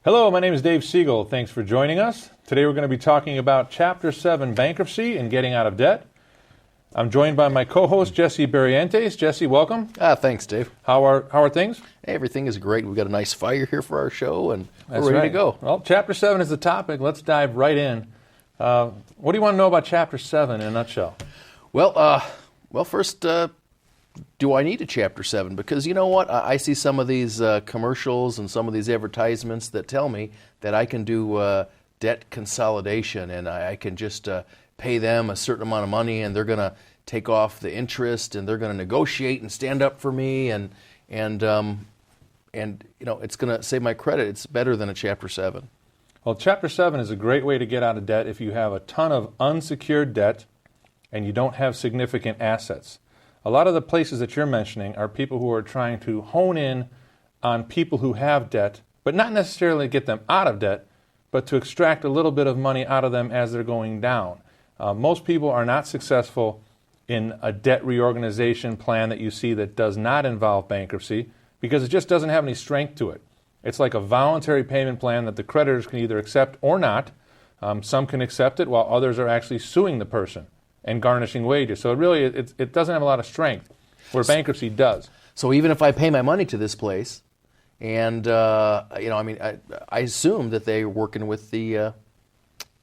Hello, my name is Dave Siegel. Thanks for joining us. Today we're going to be talking about Chapter 7 bankruptcy and getting out of debt. I'm joined by my co-host, Jesse Barrientos. Jesse, welcome. Thanks, Dave. How are things? Hey, everything is great. We've got a nice fire here for our show, and we're ready to go. Well, Chapter 7 is the topic. Let's dive right in. What do you want to know about Chapter 7 in a nutshell? Well, first, do I need a Chapter 7? Because you know what? I see some of these commercials and some of these advertisements that tell me that I can do debt consolidation, and I can just pay them a certain amount of money, and they're going to take off the interest, and they're going to negotiate and stand up for me, and you know, it's going to save my credit. It's better than a Chapter 7. Well, Chapter 7 is a great way to get out of debt if you have a ton of unsecured debt and you don't have significant assets. A lot of the places that you're mentioning are people who are trying to hone in on people who have debt, but not necessarily get them out of debt, but to extract a little bit of money out of them as they're going down. Most people are not successful in a debt reorganization plan that you see that does not involve bankruptcy because it just doesn't have any strength to it. It's like a voluntary payment plan that the creditors can either accept or not. Some can accept it while others are actually suing the person and garnishing wages. So it doesn't have a lot of strength, where bankruptcy does. So even if I pay my money to this place, and I assume that they're working with the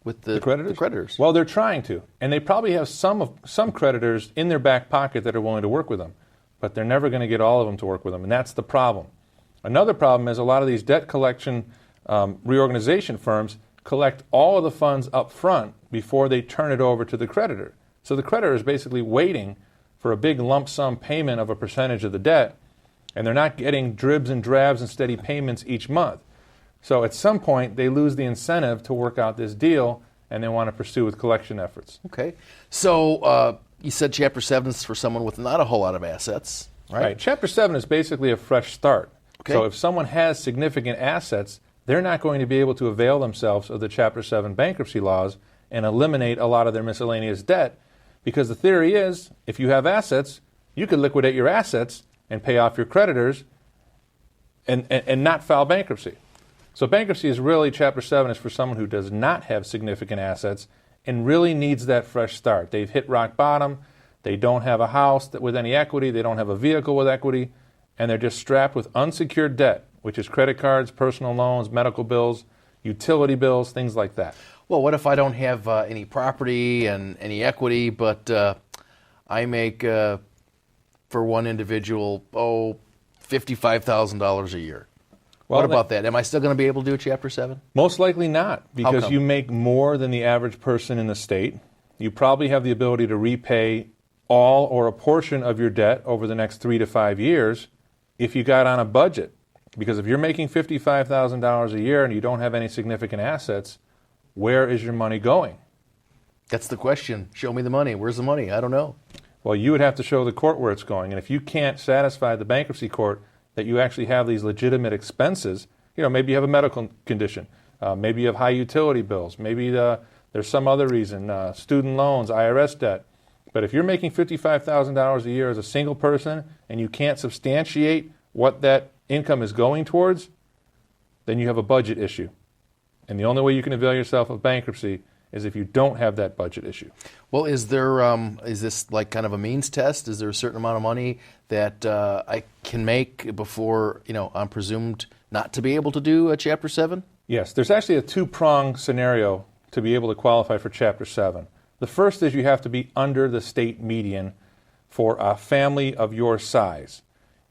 creditors? The creditors. Well, they're trying to, and they probably have some creditors in their back pocket that are willing to work with them, but they're never going to get all of them to work with them, and that's the problem. Another problem is a lot of these debt collection reorganization firms collect all of the funds up front before they turn it over to the creditor. So the creditor is basically waiting for a big lump sum payment of a percentage of the debt, and they're not getting dribs and drabs and steady payments each month. So at some point, they lose the incentive to work out this deal, and they want to pursue with collection efforts. Okay. So you said Chapter 7 is for someone with not a whole lot of assets, right? Right. Chapter 7 is basically a fresh start. Okay. So if someone has significant assets, they're not going to be able to avail themselves of the Chapter 7 bankruptcy laws and eliminate a lot of their miscellaneous debt, because the theory is, if you have assets, you could liquidate your assets and pay off your creditors and not file bankruptcy. So bankruptcy is really, Chapter 7 is for someone who does not have significant assets and really needs that fresh start. They've hit rock bottom, they don't have a house with any equity, they don't have a vehicle with equity, and they're just strapped with unsecured debt, which is credit cards, personal loans, medical bills, utility bills, things like that. Well, what if I don't have any property and any equity, but I make, for one individual, $55,000 a year? Well, what about that? Am I still going to be able to do a Chapter 7? Most likely not, because How come? you make more than the average person in the state. You probably have the ability to repay all or a portion of your debt over the next 3 to 5 years if you got on a budget. Because if you're making $55,000 a year and you don't have any significant assets, where is your money going? That's the question. Show me the money. Where's the money? I don't know. Well, you would have to show the court where it's going. And if you can't satisfy the bankruptcy court that you actually have these legitimate expenses, maybe you have a medical condition, maybe you have high utility bills, maybe there's some other reason, student loans, IRS debt. But if you're making $55,000 a year as a single person and you can't substantiate what that income is going towards, then you have a budget issue. And the only way you can avail yourself of bankruptcy is if you don't have that budget issue. Well, is this like kind of a means test? Is there a certain amount of money that I can make before, I'm presumed not to be able to do a Chapter 7? Yes, there's actually a two-pronged scenario to be able to qualify for Chapter 7. The first is you have to be under the state median for a family of your size.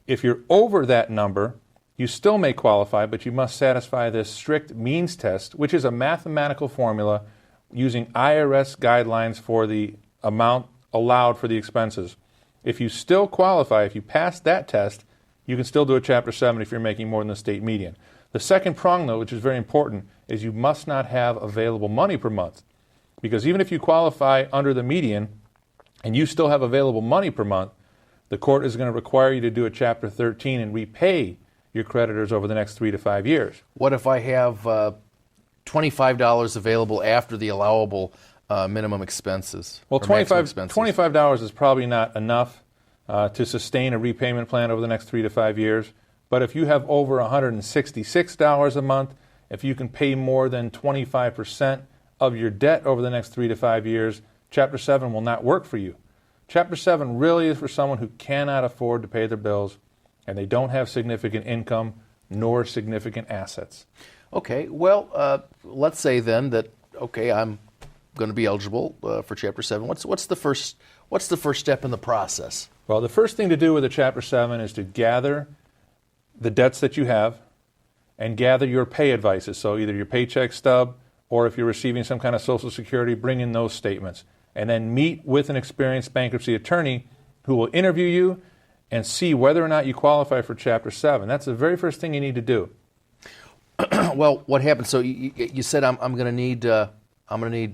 If you're over that number, you still may qualify, but you must satisfy this strict means test, which is a mathematical formula using IRS guidelines for the amount allowed for the expenses. If you still qualify, if you pass that test, you can still do a Chapter 7 if you're making more than the state median. The second prong, though, which is very important, is you must not have available money per month. Because even if you qualify under the median and you still have available money per month, the court is going to require you to do a Chapter 13 and repay your creditors over the next 3 to 5 years. What if I have $25 available after the allowable minimum expenses? Well, $25 is probably not enough to sustain a repayment plan over the next 3 to 5 years. But if you have over $166 a month, if you can pay more than 25% of your debt over the next 3 to 5 years, Chapter 7 will not work for you. Chapter 7 really is for someone who cannot afford to pay their bills and they don't have significant income nor significant assets. Okay, well, let's say then that, okay, I'm going to be eligible for Chapter 7. What's the first step in the process? Well, the first thing to do with a Chapter 7 is to gather the debts that you have and gather your pay advices. So either your paycheck stub or if you're receiving some kind of Social Security, bring in those statements. And then meet with an experienced bankruptcy attorney who will interview you and see whether or not you qualify for Chapter 7. That's the very first thing you need to do. Well, what happens? So you said I'm going to need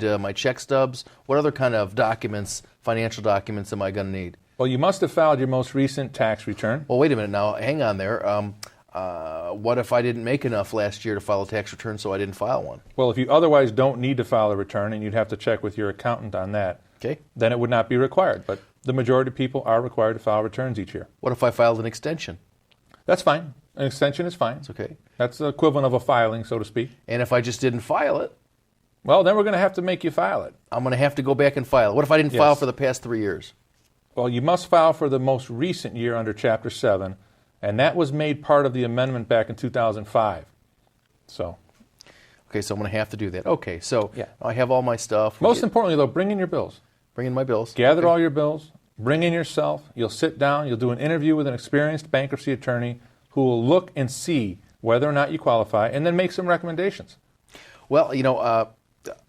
my check stubs. What other kind of documents, financial documents, am I going to need? Well, you must have filed your most recent tax return. Well, wait a minute now. Hang on there. What if I didn't make enough last year to file a tax return, so I didn't file one? Well, if you otherwise don't need to file a return, and you'd have to check with your accountant on that, okay, then it would not be required. But the majority of people are required to file returns each year. What if I filed an extension? That's fine. An extension is fine. It's okay. That's the equivalent of a filing, so to speak. And if I just didn't file it? Well, then we're going to have to make you file it. I'm going to have to go back and file it. What if I didn't file for the past 3 years? Well, you must file for the most recent year under Chapter 7, and that was made part of the amendment back in 2005. So. Okay, so I'm going to have to do that. Okay, so I have all my stuff. Most importantly, though, bring in your bills. Bring in my bills. Gather all your bills. Bring in yourself. You'll sit down. You'll do an interview with an experienced bankruptcy attorney who will look and see whether or not you qualify and then make some recommendations. Well,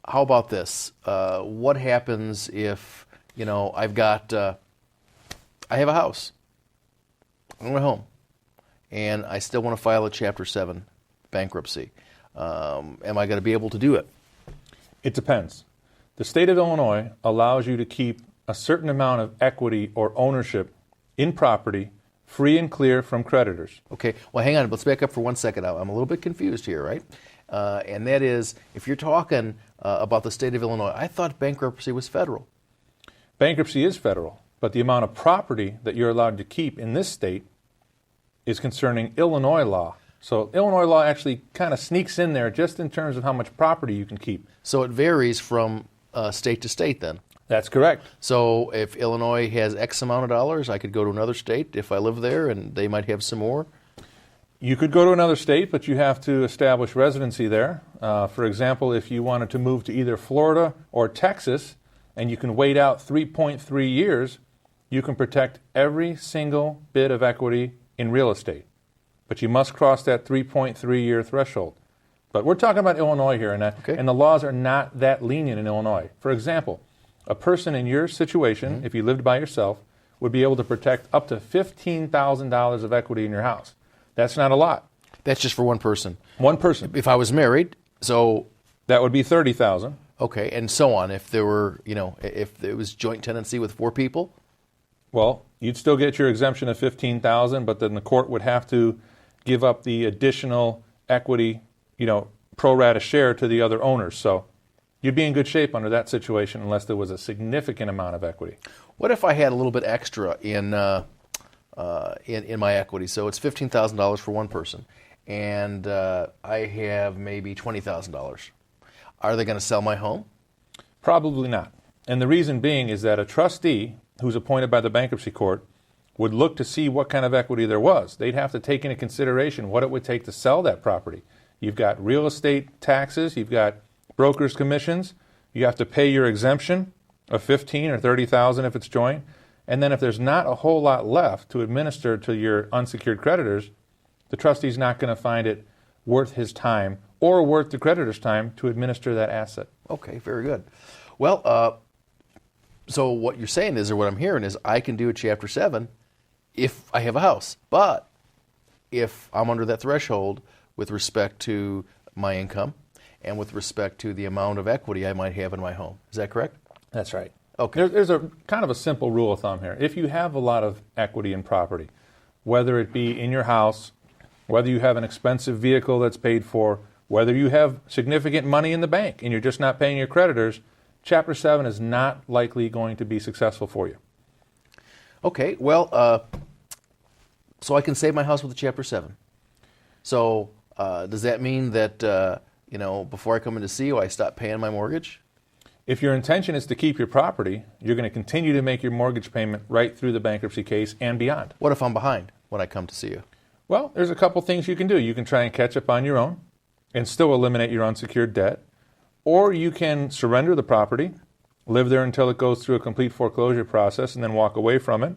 how about this? What happens if, I have a house. I own a home. And I still want to file a Chapter 7 bankruptcy. Am I going to be able to do it? It depends. The state of Illinois allows you to keep a certain amount of equity or ownership in property free and clear from creditors. Okay, well, hang on. Let's back up for 1 second. I'm a little bit confused here, right? And that is, if you're talking about the state of Illinois, I thought bankruptcy was federal. Bankruptcy is federal, but the amount of property that you're allowed to keep in this state is concerning Illinois law. So Illinois law actually kind of sneaks in there just in terms of how much property you can keep. So it varies from state to state then? That's correct. So if Illinois has X amount of dollars, I could go to another state if I live there and they might have some more? You could go to another state, but you have to establish residency there. For example, if you wanted to move to either Florida or Texas, and you can wait out 3.3 years, you can protect every single bit of equity in real estate. But you must cross that 3.3-year threshold. But we're talking about Illinois here, and the laws are not that lenient in Illinois. For example, a person in your situation, if you lived by yourself, would be able to protect up to $15,000 of equity in your house. That's not a lot. That's just for one person. One person. If I was married, so that would be $30,000. Okay, and so on. If there were, if it was joint tenancy with 4 people, well, you'd still get your exemption of $15,000, but then the court would have to give up the additional equity, pro rata share to the other owners. So you'd be in good shape under that situation unless there was a significant amount of equity. What if I had a little bit extra in my equity? So it's $15,000 for one person, and I have maybe $20,000. Are they going to sell my home? Probably not. And the reason being is that a trustee who's appointed by the bankruptcy court would look to see what kind of equity there was. They'd have to take into consideration what it would take to sell that property. You've got real estate taxes, you've got broker's commissions, you have to pay your exemption of $15,000 or $30,000 if it's joint, and then if there's not a whole lot left to administer to your unsecured creditors, the trustee's not going to find it worth his time or worth the creditor's time to administer that asset. Okay, very good. Well, so what you're saying is, or what I'm hearing is, I can do a Chapter 7 if I have a house. But if I'm under that threshold with respect to my income and with respect to the amount of equity I might have in my home. Is that correct? That's right. Okay. There's a kind of a simple rule of thumb here. If you have a lot of equity in property, whether it be in your house, whether you have an expensive vehicle that's paid for, whether you have significant money in the bank and you're just not paying your creditors, Chapter 7 is not likely going to be successful for you. Okay, well, So I can save my house with a Chapter 7. So does that mean that, before I come in to see you, I stop paying my mortgage? If your intention is to keep your property, you're going to continue to make your mortgage payment right through the bankruptcy case and beyond. What if I'm behind when I come to see you? Well, there's a couple things you can do. You can try and catch up on your own and still eliminate your unsecured debt, or you can surrender the property, live there until it goes through a complete foreclosure process, and then walk away from it.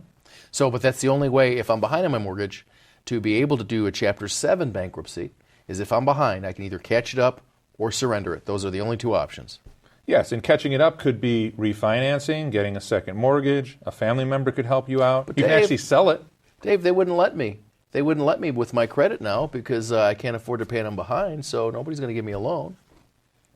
So, but that's the only way, if I'm behind on my mortgage, to be able to do a Chapter 7 bankruptcy, is if I'm behind, I can either catch it up or surrender it. Those are the only two options. Yes, and catching it up could be refinancing, getting a second mortgage, a family member could help you out. But You can Dave- actually sell it. Dave, they wouldn't let me. They wouldn't let me with my credit now because I can't afford to pay them behind, so nobody's going to give me a loan.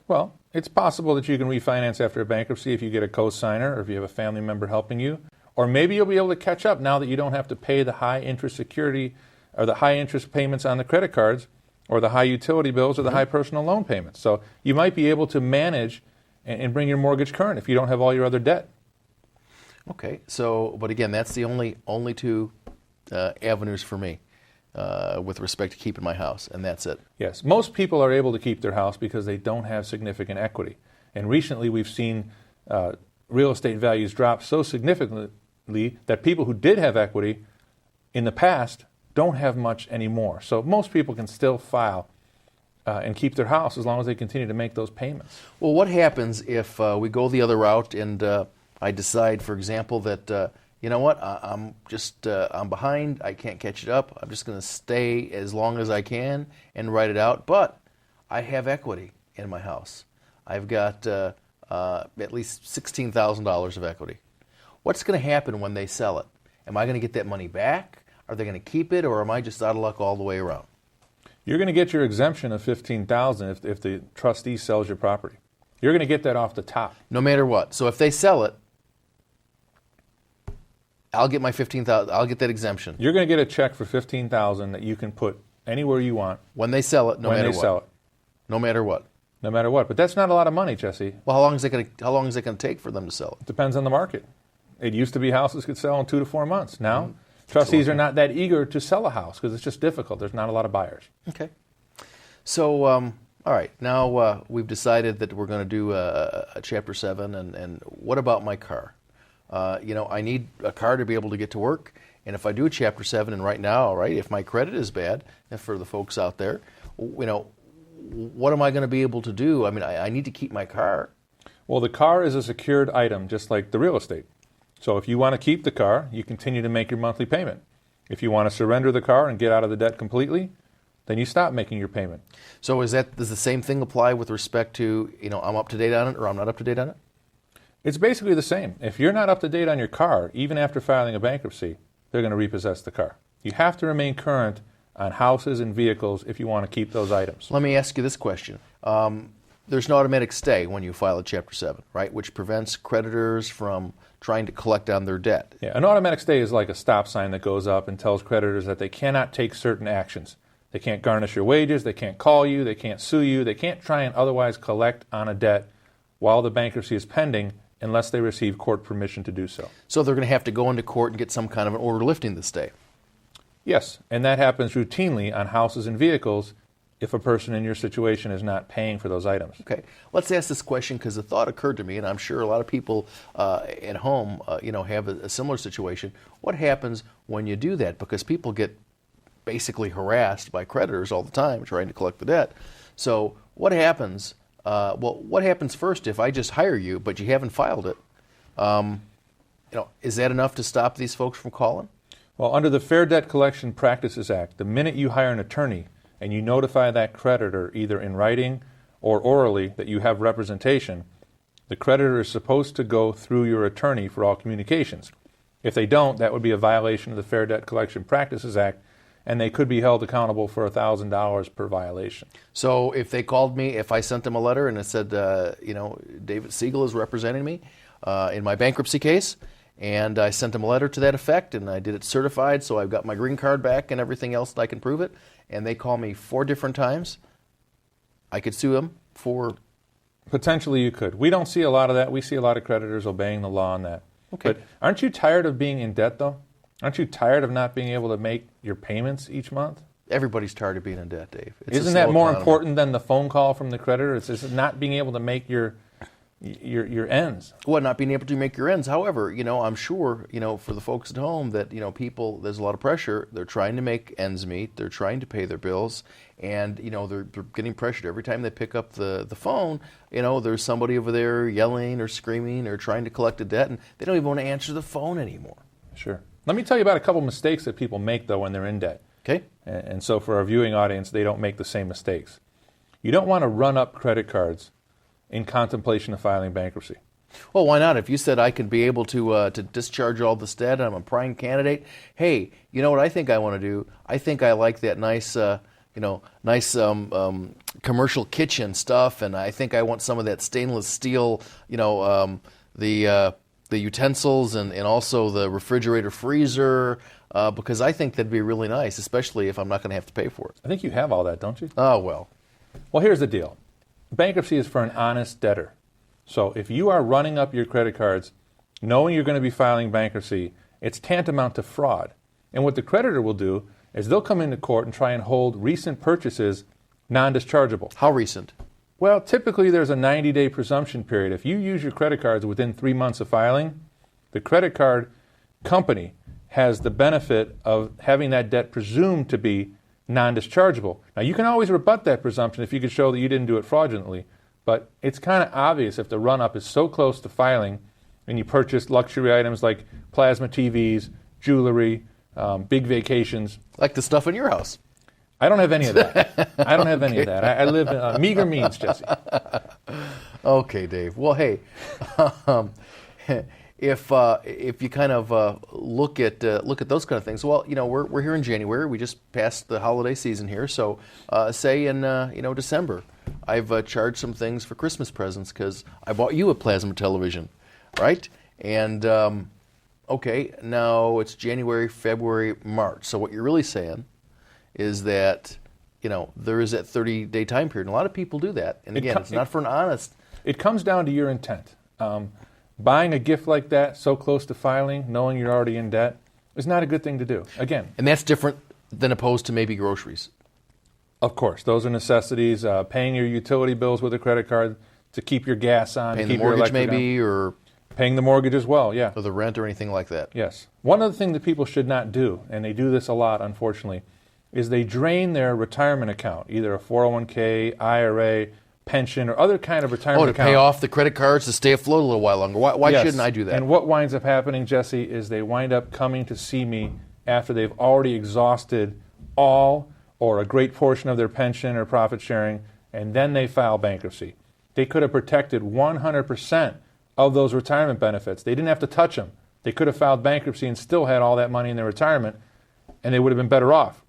Well, it's possible that you can refinance after a bankruptcy if you get a co-signer or if you have a family member helping you. Or maybe you'll be able to catch up now that you don't have to pay the high interest security or the high interest payments on the credit cards or the high utility bills or the high personal loan payments. So you might be able to manage and bring your mortgage current if you don't have all your other debt. Okay, so, but again, that's the only two avenues for me with respect to keeping my house, and that's it. Yes, most people are able to keep their house because they don't have significant equity. And recently we've seen real estate values drop so significantly that people who did have equity in the past don't have much anymore. So most people can still file and keep their house as long as they continue to make those payments. Well, what happens if we go the other route and I decide, for example, that you know what, I'm behind, I can't catch it up, I'm just going to stay as long as I can and write it out, but I have equity in my house. I've got at least $16,000 of equity. What's going to happen when they sell it? Am I going to get that money back? Are they going to keep it, or am I just out of luck all the way around? You're going to get your exemption of $15,000 if the trustee sells your property. You're going to get that off the top. No matter what. So if they sell it, I'll get my $15,000. I'll get that exemption You're going to get a check for $15,000 that you can put anywhere you want when they sell it. No when matter they what. sell it. No matter what. No matter what. But that's not a lot of money, Jesse. Well, how long is it going to take for them to sell it? Depends on the market. It used to be houses could sell in 2 to 4 months. Now, trustees are not that eager to sell a house because it's just difficult. There's not a lot of buyers. Okay. So, all right. Now we've decided that we're going to do a Chapter 7, and what about my car? I need a car to be able to get to work, and if I do a Chapter 7, and right now, right, if my credit is bad, and for the folks out there, what am I going to be able to do? I mean, I need to keep my car. Well, the car is a secured item, just like the real estate. So if you want to keep the car, you continue to make your monthly payment. If you want to surrender the car and get out of the debt completely, then you stop making your payment. So does the same thing apply with respect to, I'm up to date on it or I'm not up to date on it? It's basically the same. If you're not up to date on your car, even after filing a bankruptcy, they're going to repossess the car. You have to remain current on houses and vehicles if you want to keep those items. Let me ask you this question. There's an automatic stay when you file a Chapter 7, right, which prevents creditors from trying to collect on their debt. Yeah, an automatic stay is like a stop sign that goes up and tells creditors that they cannot take certain actions. They can't garnish your wages, they can't call you, they can't sue you, they can't try and otherwise collect on a debt while the bankruptcy is pending unless they receive court permission to do so. So they're going to have to go into court and get some kind of an order lifting the stay. Yes, and that happens routinely on houses and vehicles if a person in your situation is not paying for those items. Okay, let's ask this question because the thought occurred to me, and I'm sure a lot of people at home, have a similar situation. What happens when you do that? Because people get basically harassed by creditors all the time trying to collect the debt. So what happens? What happens first if I just hire you, but you haven't filed it? Is that enough to stop these folks from calling? Well, under the Fair Debt Collection Practices Act, the minute you hire an attorney and you notify that creditor either in writing or orally that you have representation, the creditor is supposed to go through your attorney for all communications. If they don't, that would be a violation of the Fair Debt Collection Practices Act, and they could be held accountable for $1,000 per violation. So if they called me, if I sent them a letter and it said, David Siegel is representing me in my bankruptcy case, and I sent them a letter to that effect, and I did it certified, so I've got my green card back and everything else, and I can prove it, and they call me 4 different times, I could sue them for... Potentially you could. We don't see a lot of that. We see a lot of creditors obeying the law on that. Okay. But aren't you tired of being in debt, though? Aren't you tired of not being able to make your payments each month? Everybody's tired of being in debt, Dave. It's Isn't that more important than the phone call from the creditor? It's just not being able to make your ends. Well, not being able to make your ends. However, I'm sure, for the folks at home that, people, there's a lot of pressure. They're trying to make ends meet. They're trying to pay their bills. And, they're getting pressured. Every time they pick up the phone, there's somebody over there yelling or screaming or trying to collect a debt, and they don't even want to answer the phone anymore. Sure. Let me tell you about a couple mistakes that people make, though, when they're in debt. Okay. And so for our viewing audience, they don't make the same mistakes. You don't want to run up credit cards in contemplation of filing bankruptcy. Well, why not? If you said I could be able to discharge all this debt and I'm a prime candidate, hey, you know what I think I want to do? I think I like that nice commercial kitchen stuff, and I think I want some of that stainless steel, the utensils and also the refrigerator freezer, because I think that'd be really nice, especially if I'm not going to have to pay for it. I think you have all that, don't you? Oh, well. Well, here's the deal. Bankruptcy is for an honest debtor. So if you are running up your credit cards knowing you're going to be filing bankruptcy, it's tantamount to fraud. And what the creditor will do is they'll come into court and try and hold recent purchases non-dischargeable. How recent? Well, typically there's a 90-day presumption period. If you use your credit cards within 3 months of filing, the credit card company has the benefit of having that debt presumed to be non-dischargeable. Now, you can always rebut that presumption if you could show that you didn't do it fraudulently, but it's kind of obvious if the run-up is so close to filing and you purchased luxury items like plasma TVs, jewelry, big vacations. Like the stuff in your house. I don't have any of that. I don't have any of that. I live in meager means, Jesse. Okay, Dave. Well, hey, if you kind of look at those kind of things, well, we're here in January. We just passed the holiday season here. So, say in December, I've charged some things for Christmas presents because I bought you a plasma television, right? And okay, now it's January, February, March. So what you're really saying is that there is that 30-day time period. And a lot of people do that. And again, it's not for an honest. It comes down to your intent. Buying a gift like that so close to filing, knowing you're already in debt, is not a good thing to do. Again. And that's different than opposed to maybe groceries. Of course. Those are necessities. Paying your utility bills with a credit card to keep your gas on. Paying keep the mortgage your maybe, on. Or paying the mortgage as well, yeah. Or the rent or anything like that. Yes. One other thing that people should not do, and they do this a lot, unfortunately, is they drain their retirement account, either a 401k, IRA, pension, or other kind of retirement account. Pay off the credit cards to stay afloat a little while longer. Why Yes. shouldn't I do that? And what winds up happening, Jesse, is they wind up coming to see me after they've already exhausted all or a great portion of their pension or profit sharing, and then they file bankruptcy. They could have protected 100% of those retirement benefits. They didn't have to touch them. They could have filed bankruptcy and still had all that money in their retirement, and they would have been better off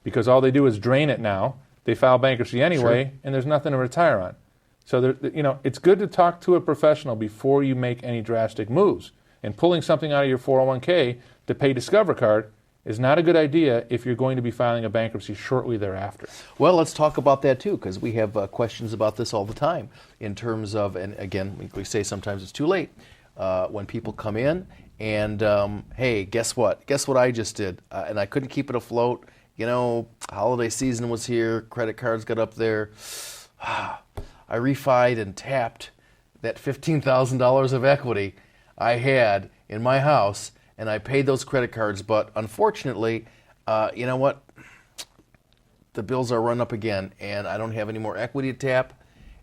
because all they do is drain it now. They file bankruptcy anyway, Sure. and there's nothing to retire on. So, it's good to talk to a professional before you make any drastic moves. And pulling something out of your 401k to pay Discover Card is not a good idea if you're going to be filing a bankruptcy shortly thereafter. Well, let's talk about that too, because we have questions about this all the time in terms of, and again, we say sometimes it's too late, when people come in and, hey, guess what? Guess what I just did? And I couldn't keep it afloat. Holiday season was here, credit cards got up there. I refied and tapped that $15,000 of equity I had in my house, and I paid those credit cards. But unfortunately, you know what? The bills are run up again, and I don't have any more equity to tap,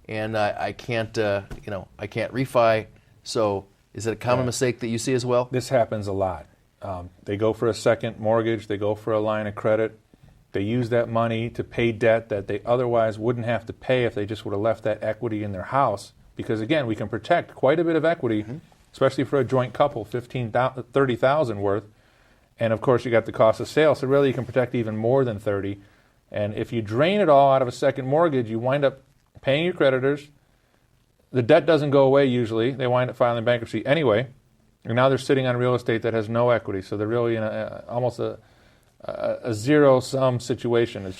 and I can't, I can't refi. So, is it a common mistake that you see as well? This happens a lot. They go for a second mortgage. They go for a line of credit. They use that money to pay debt that they otherwise wouldn't have to pay if they just would have left that equity in their house. Because, again, we can protect quite a bit of equity, especially for a joint couple, $15,000, $30,000 worth. And, of course, you got the cost of sale. So, really, you can protect even more than $30,000. And if you drain it all out of a second mortgage, you wind up paying your creditors. The debt doesn't go away usually. They wind up filing bankruptcy anyway. And now they're sitting on real estate that has no equity. So they're really in almost a zero-sum situation.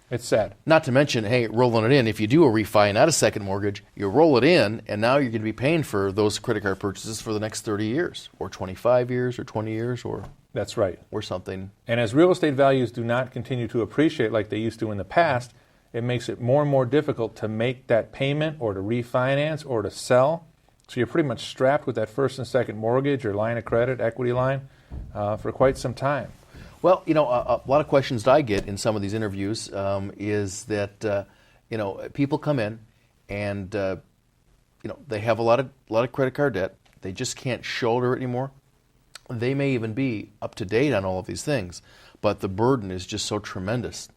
It's sad. Not to mention, hey, rolling it in, if you do a refi and not a second mortgage, you roll it in, and now you're going to be paying for those credit card purchases for the next 30 years, or 25 years, or 20 years, or That's right. or something. And as real estate values do not continue to appreciate like they used to in the past, it makes it more and more difficult to make that payment or to refinance or to sell. So you're pretty much strapped with that first and second mortgage or line of credit, equity line, for quite some time. Well, a lot of questions that I get in some of these interviews is that, people come in and, they have a lot of credit card debt. They just can't shoulder it anymore. They may even be up to date on all of these things, but the burden is just so tremendous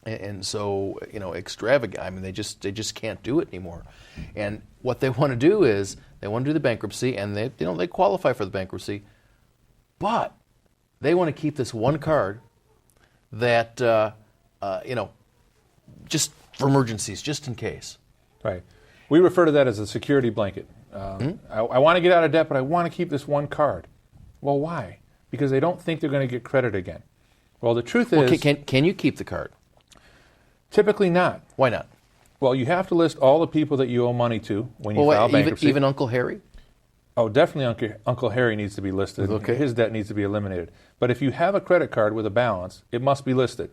and so extravagant. I mean, they just can't do it anymore. And what they want to do is they want to do the bankruptcy, and they qualify for the bankruptcy, but they want to keep this one card that just for emergencies, just in case. Right. We refer to that as a security blanket. I want to get out of debt, but I want to keep this one card. Well, why? Because they don't think they're going to get credit again. Well, the truth is... Can you keep the card? Typically not. Why not? Well, you have to list all the people that you owe money to when you file bankruptcy. Even Uncle Harry? Oh, definitely Uncle Harry needs to be listed. Okay. His debt needs to be eliminated. But if you have a credit card with a balance, it must be listed.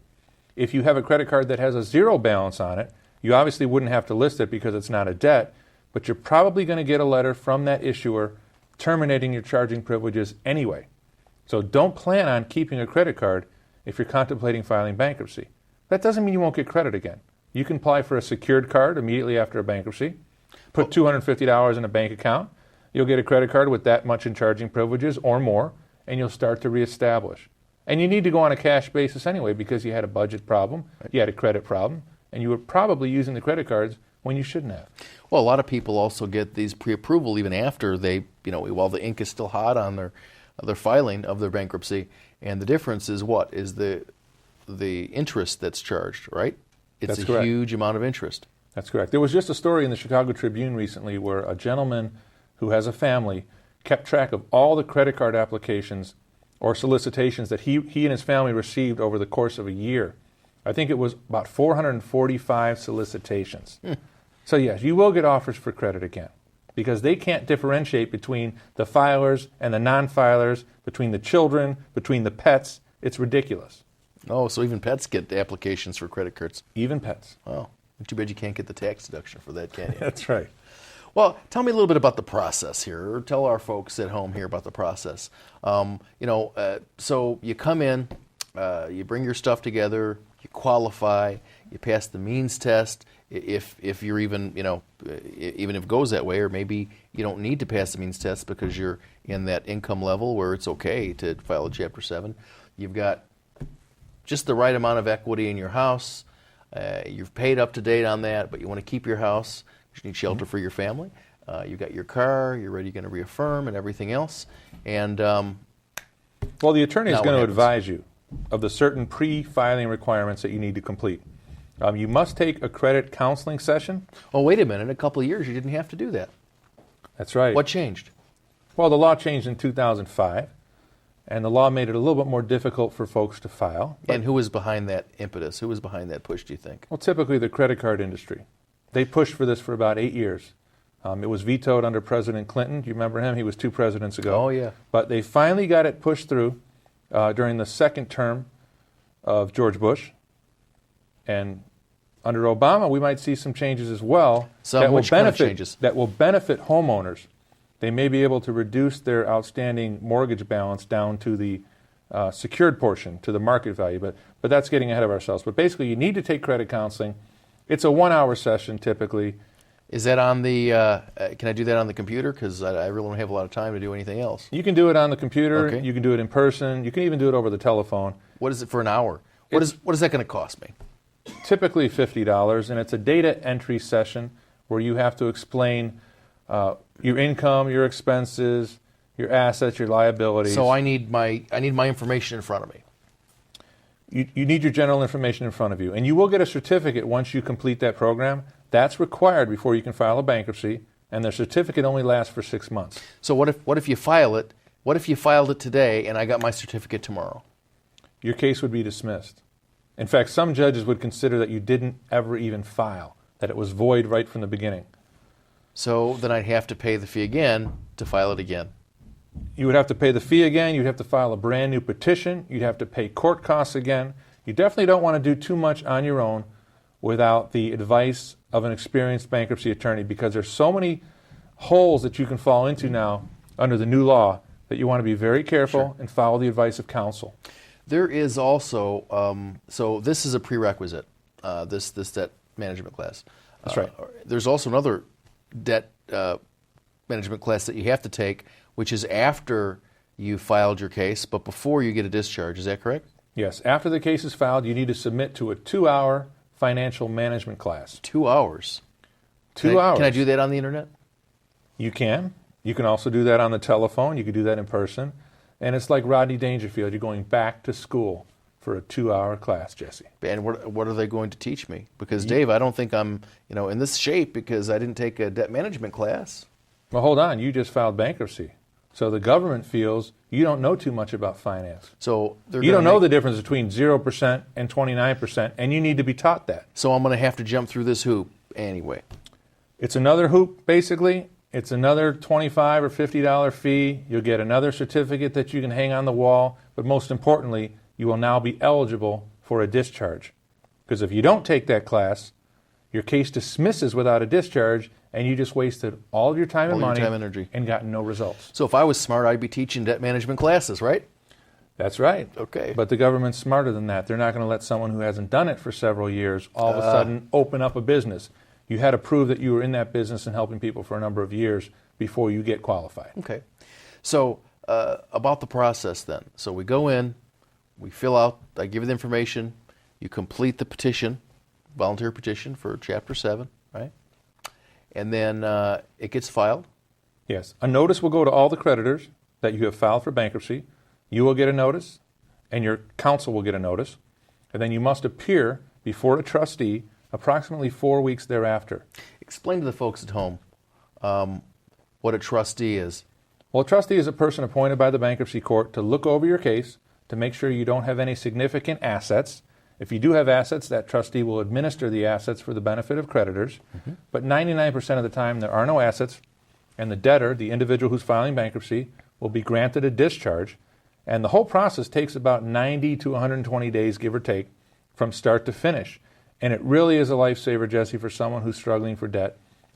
If you have a credit card that has a zero balance on it, you obviously wouldn't have to list it because it's not a debt, but you're probably going to get a letter from that issuer terminating your charging privileges anyway. So don't plan on keeping a credit card if you're contemplating filing bankruptcy. That doesn't mean you won't get credit again. You can apply for a secured card immediately after a bankruptcy, put $250 in a bank account, you'll get a credit card with that much in charging privileges or more, and you'll start to reestablish. And you need to go on a cash basis anyway because you had a budget problem, you had a credit problem, and you were probably using the credit cards when you shouldn't have. Well, a lot of people also get these pre-approval even after they, while the ink is still hot on their filing of their bankruptcy. And the difference is what? Is the interest that's charged, right? It's That's a correct. huge amount of interest. That's correct. There was just a story in the Chicago Tribune recently where a gentleman who has a family kept track of all the credit card applications or solicitations that he and his family received over the course of a year. I think it was about 445 solicitations. So yes, you will get offers for credit again because they can't differentiate between the filers and the non-filers, between the children, between the pets. It's ridiculous. Oh, so even pets get applications for credit cards. Even pets. Oh, too bad you can't get the tax deduction for that, can you? That's right. Well, tell me a little bit about the process here, or tell our folks at home here about the process. So you come in, you bring your stuff together, you qualify, you pass the means test. If you're even if it goes that way, or maybe you don't need to pass the means test because you're in that income level where it's okay to file a Chapter 7. You've got just the right amount of equity in your house. You've paid up to date on that, but you want to keep your house. You need shelter for your family. You got your car. You're ready. You're going to reaffirm and everything else. And well, the attorney is now going what to happens? advise you of the certain pre-filing requirements that you need to complete. You must take a credit counseling session. Oh, wait a minute. In a couple of years, you didn't have to do that. That's right. What changed? Well, the law changed in 2005, and the law made it a little bit more difficult for folks to file. And who was behind that impetus? Who was behind that push, do you think? Well, typically the credit card industry. They pushed for this for about 8 years. It was vetoed under President Clinton. Do you remember him? He was 2 presidents ago. Oh, yeah. But they finally got it pushed through during the second term of George Bush. And under Obama, we might see some changes as well Some which kind of changes? That will benefit homeowners. They may be able to reduce their outstanding mortgage balance down to the secured portion, to the market value. But that's getting ahead of ourselves. But basically, you need to take credit counseling. It's a 1-hour session typically. Is that on the, can I do that on the computer? Because I really don't have a lot of time to do anything else. You can do it on the computer. Okay. You can do it in person. You can even do it over the telephone. What is it for an hour? What is that going to cost me? Typically $50, and it's a data entry session where you have to explain your income, your expenses, your assets, your liabilities. So I need my information in front of me. You need your general information in front of you, and you will get a certificate once you complete that program. That's required before you can file a bankruptcy, and the certificate only lasts for 6 months. So what if you file it? What if you filed it today and I got my certificate tomorrow? Your case would be dismissed. In fact, some judges would consider that you didn't ever even file, that it was void right from the beginning. So then I'd have to pay the fee again to file it again. you would have to pay the fee again. You'd have to file a brand new petition. You'd have to pay court costs again. You definitely don't want to do too much on your own without the advice of an experienced bankruptcy attorney, because there's so many holes that you can fall into now under the new law that you want to be very careful and follow the advice of counsel. There is also, so this is a prerequisite, this debt management class. That's right. There's also another debt management class that you have to take, which is after you filed your case, but before you get a discharge. Is that correct? Yes. After the case is filed, you need to submit to a 2-hour financial management class. 2 hours? 2 hours. Can I do that on the internet? You can. You can also do that on the telephone. You can do that in person. And it's like Rodney Dangerfield. You're going back to school for a 2-hour class, Jesse. And what are they going to teach me? Because, Dave, I don't think I'm in this shape because I didn't take a debt management class. Well, hold on. You just filed bankruptcy. So the government feels you don't know too much about finance. So you don't know the difference between 0% and 29%, and you need to be taught that. So I'm going to have to jump through this hoop anyway. It's another hoop, basically. It's another $25 or $50 fee. You'll get another certificate that you can hang on the wall. But most importantly, you will now be eligible for a discharge. Because if you don't take that class, your case dismisses without a discharge, and you just wasted all of your time and money energy, and got no results. So if I was smart, I'd be teaching debt management classes, right? That's right. Okay. But the government's smarter than that. They're not going to let someone who hasn't done it for several years all of a sudden open up a business. You had to prove that you were in that business and helping people for a number of years before you get qualified. Okay. So about the process then. So we go in, we fill out, I give you the information, you complete the petition, volunteer petition for Chapter 7, right? And then it gets filed? Yes. A notice will go to all the creditors that you have filed for bankruptcy. You will get a notice, and your counsel will get a notice. And then you must appear before a trustee approximately 4 weeks thereafter. Explain to the folks at home what a trustee is. Well, a trustee is a person appointed by the bankruptcy court to look over your case, to make sure you don't have any significant assets. If you do have assets, that trustee will administer the assets for the benefit of creditors. Mm-hmm. But 99% of the time, there are no assets, and the debtor, the individual who's filing bankruptcy, will be granted a discharge. And the whole process takes about 90 to 120 days, give or take, from start to finish. And it really is a lifesaver, Jesse, for someone who's struggling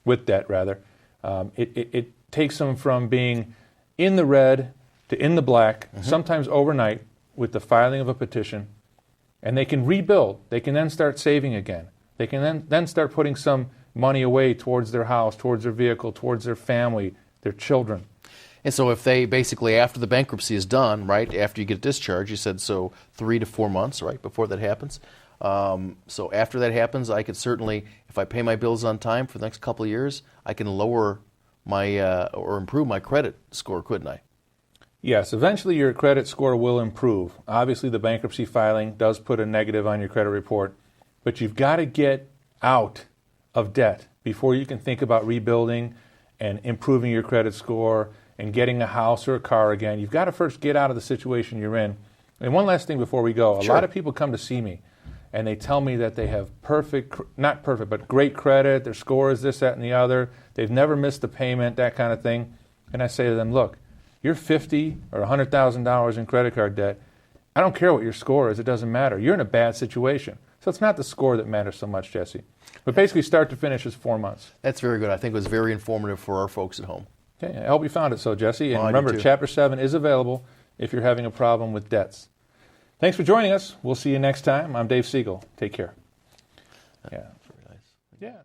with debt. It takes them from being in the red to in the black, sometimes overnight, with the filing of a petition. And they can rebuild. They can then start saving again. They can then start putting some money away towards their house, towards their vehicle, towards their family, their children. And so if they basically, after the bankruptcy is done, right, after you get discharged, you said so 3 to 4 months, right, before that happens. So after that happens, I could certainly, if I pay my bills on time for the next couple of years, I can lower my or improve my credit score, couldn't I? Yes, eventually your credit score will improve. Obviously, the bankruptcy filing does put a negative on your credit report, but you've got to get out of debt before you can think about rebuilding and improving your credit score and getting a house or a car again. You've got to first get out of the situation you're in. And one last thing before we go. A lot of people come to see me, and they tell me that they have not perfect, but great credit. Their score is this, that, and the other. They've never missed a payment, that kind of thing. And I say to them, look, you're $50,000 or $100,000 in credit card debt. I don't care what your score is. It doesn't matter. You're in a bad situation. So it's not the score that matters so much, Jesse. But basically, start to finish is 4 months. That's very good. I think it was very informative for our folks at home. Okay, I hope you found it so, Jesse. And Well, remember, Chapter 7 is available if you're having a problem with debts. Thanks for joining us. We'll see you next time. I'm Dave Siegel. Take care. Yeah. Very nice. Yeah.